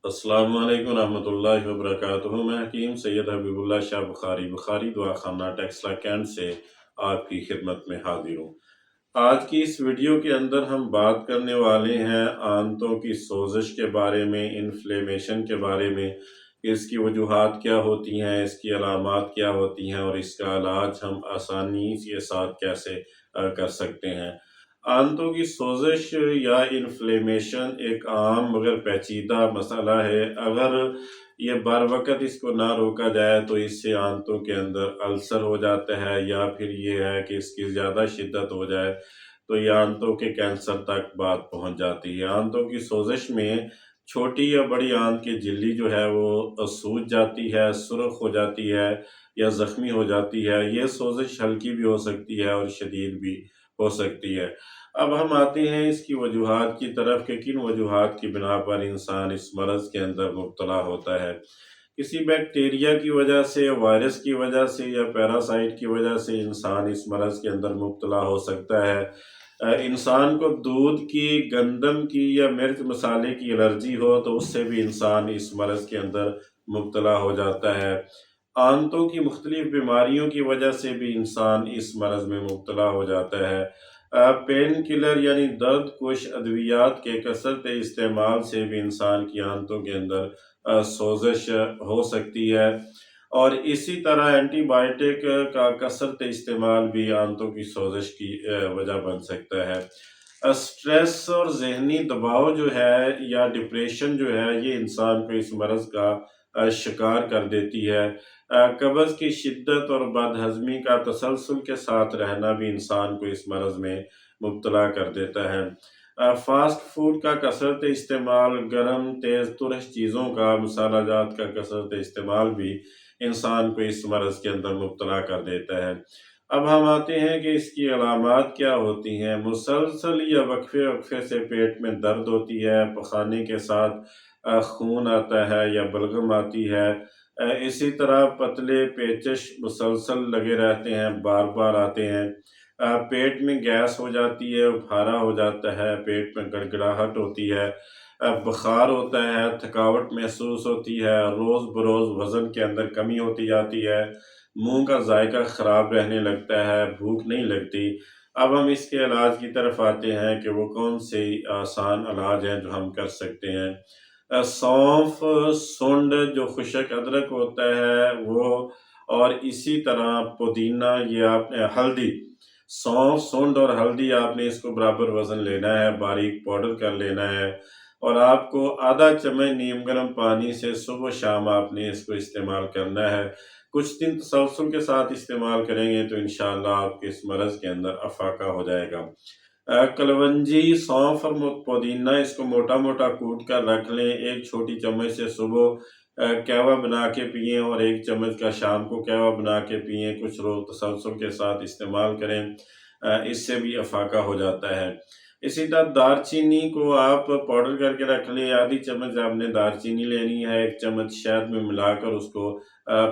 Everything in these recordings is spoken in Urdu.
السلام علیکم ورحمۃ اللہ وبرکاتہ۔ میں حکیم سید حبیب اللہ شاہ بخاری دعا خانہ ٹیکسلا کینٹ سے آپ کی خدمت میں حاضر ہوں۔ آج کی اس ویڈیو کے اندر ہم بات کرنے والے ہیں آنتوں کی سوزش کے بارے میں، انفلیمیشن کے بارے میں، اس کی وجوہات کیا ہوتی ہیں، اس کی علامات کیا ہوتی ہیں اور اس کا علاج ہم آسانی کے ساتھ کیسے کر سکتے ہیں۔ آنتوں کی سوزش یا انفلیمیشن ایک عام مگر پیچیدہ مسئلہ ہے۔ اگر یہ بر وقت اس کو نہ روکا جائے تو اس سے آنتوں کے اندر السر ہو جاتا ہے، یا پھر یہ ہے کہ اس کی زیادہ شدت ہو جائے تو یہ آنتوں کے کینسر تک بات پہنچ جاتی ہے۔ آنتوں کی سوزش میں چھوٹی یا بڑی آنت کی جھلی جو ہے وہ سوج جاتی ہے، سرخ ہو جاتی ہے یا زخمی ہو جاتی ہے۔ یہ سوزش ہلکی بھی ہو سکتی ہے اور شدید بھی ہو سکتی ہے۔ اب ہم آتے ہیں اس کی وجوہات کی طرف کہ کن وجوہات کی بنا پر انسان اس مرض کے اندر مبتلا ہوتا ہے۔ کسی بیکٹیریا کی وجہ سے، وائرس کی وجہ سے یا پیراسائٹ کی وجہ سے انسان اس مرض کے اندر مبتلا ہو سکتا ہے۔ انسان کو دودھ کی، گندم کی یا مرچ مسالے کی الرجی ہو تو اس سے بھی انسان اس مرض کے اندر مبتلا ہو جاتا ہے۔ آنتوں کی مختلف بیماریوں کی وجہ سے بھی انسان اس مرض میں مبتلا ہو جاتا ہے۔ پین کلر یعنی درد کش ادویات کے کثرت استعمال سے بھی انسان کی آنتوں کے اندر سوزش ہو سکتی ہے، اور اسی طرح اینٹی بائیوٹک کا کثرت استعمال بھی آنتوں کی سوزش کی وجہ بن سکتا ہے۔ سٹریس اور ذہنی دباؤ جو ہے یا ڈپریشن جو ہے یہ انسان کو اس مرض کا شکار کر دیتی ہے۔ قبض کی شدت اور بد ہضمی کا تسلسل کے ساتھ رہنا بھی انسان کو اس مرض میں مبتلا کر دیتا ہے۔ فاسٹ فوڈ کا کثرت استعمال، گرم تیز ترش چیزوں کا، مسالہ جات کا کثرت استعمال بھی انسان کو اس مرض کے اندر مبتلا کر دیتا ہے۔ اب ہم آتے ہیں کہ اس کی علامات کیا ہوتی ہیں۔ مسلسل یا وقفے وقفے سے پیٹ میں درد ہوتی ہے، پخانے کے ساتھ خون آتا ہے یا بلغم آتی ہے۔ اسی طرح پتلے پیچش مسلسل لگے رہتے ہیں، بار بار آتے ہیں۔ پیٹ میں گیس ہو جاتی ہے، ابھارا ہو جاتا ہے، پیٹ میں گڑگڑاہٹ ہوتی ہے، بخار ہوتا ہے، تھکاوٹ محسوس ہوتی ہے، روز بروز وزن کے اندر کمی ہوتی جاتی ہے، منہ کا ذائقہ خراب رہنے لگتا ہے، بھوک نہیں لگتی۔ اب ہم اس کے علاج کی طرف آتے ہیں کہ وہ کون سے آسان علاج ہیں جو ہم کر سکتے ہیں۔ سونف، سنڈ جو خشک ادرک ہوتا ہے وہ، اور اسی طرح پودینہ یا ہلدی، سونف، سنڈ اور ہلدی آپ نے اس کو برابر وزن لینا ہے، باریک پاؤڈر کر لینا ہے، اور آپ کو آدھا چمچ نیم گرم پانی سے صبح و شام آپ نے اس کو استعمال کرنا ہے۔ کچھ دن تسلسل کے ساتھ استعمال کریں گے تو انشاءاللہ آپ کے اس مرض کے اندر افاقہ ہو جائے گا۔ کلونجی، سونف اور پودینہ اس کو موٹا موٹا کوٹ کر رکھ لیں۔ ایک چھوٹی چمچ سے صبح قہوہ بنا کے پئیں اور ایک چمچ کا شام کو قہوہ بنا کے پئیں۔ کچھ روز تسلسل کے ساتھ استعمال کریں، اس سے بھی افاقہ ہو جاتا ہے۔ اسی طرح دار چینی کو آپ پاؤڈر کر کے رکھ لیں، آدھی چمچ آپ نے دار چینی لینی ہے، ایک چمچ شہد میں ملا کر اس کو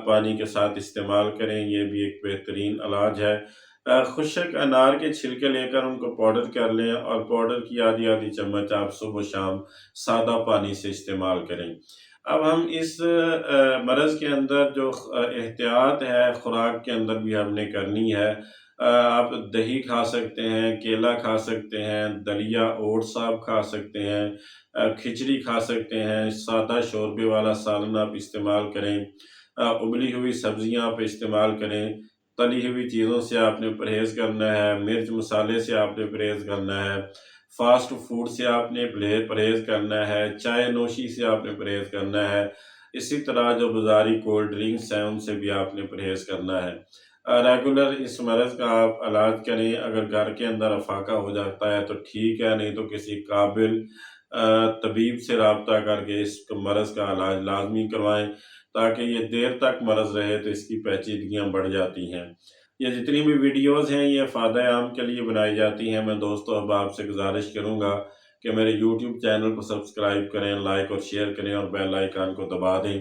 پانی کے ساتھ استعمال کریں، یہ بھی ایک بہترین علاج ہے۔ خشک انار کے چھلکے لے کر ان کو پاؤڈر کر لیں، اور پاؤڈر کی آدھی چمچ آپ صبح و شام سادہ پانی سے استعمال کریں۔ اب ہم اس مرض کے اندر جو احتیاط ہے خوراک کے اندر بھی ہم نے کرنی ہے۔ آپ دہی کھا سکتے ہیں، کیلا کھا سکتے ہیں، دلیا اوٹس آپ کھا سکتے ہیں، کھچڑی کھا سکتے ہیں، سادہ شوربے والا سالن آپ استعمال کریں، ابلی ہوئی سبزیاں آپ استعمال کریں، تلی ہوئی چیزوں سے آپ نے پرہیز کرنا ہے، مرچ مسالے سے آپ نے پرہیز کرنا ہے، فاسٹ فوڈ سے آپ نے پرہیز کرنا ہے، چائے نوشی سے آپ نے پرہیز کرنا ہے۔ اسی طرح جو بازاری کولڈ ڈرنکس ہیں ان سے بھی آپ نے پرہیز کرنا ہے۔ ریگولر اس مرض کا آپ علاج کریں۔ اگر گھر کے اندر افاقہ ہو جاتا ہے تو ٹھیک ہے، نہیں تو کسی قابل طبیب سے رابطہ کر کے اس مرض کا علاج لازمی کروائیں، تاکہ یہ دیر تک مرض رہے تو اس کی پیچیدگیاں بڑھ جاتی ہیں۔ یہ جتنی بھی ویڈیوز ہیں یہ فائدہ عام کے لیے بنائی جاتی ہیں۔ میں دوستو احباب سے گزارش کروں گا کہ میرے یوٹیوب چینل کو سبسکرائب کریں، لائک اور شیئر کریں اور بیل آئیکن کو دبا دیں،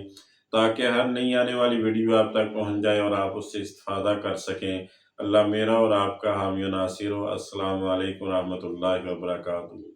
تاکہ ہر نئی آنے والی ویڈیو آپ تک پہنچ جائے اور آپ اس سے استفادہ کر سکیں۔ اللہ میرا اور آپ کا حامی و ناصر ہو۔ السلام علیکم ورحمۃ اللہ وبرکاتہ۔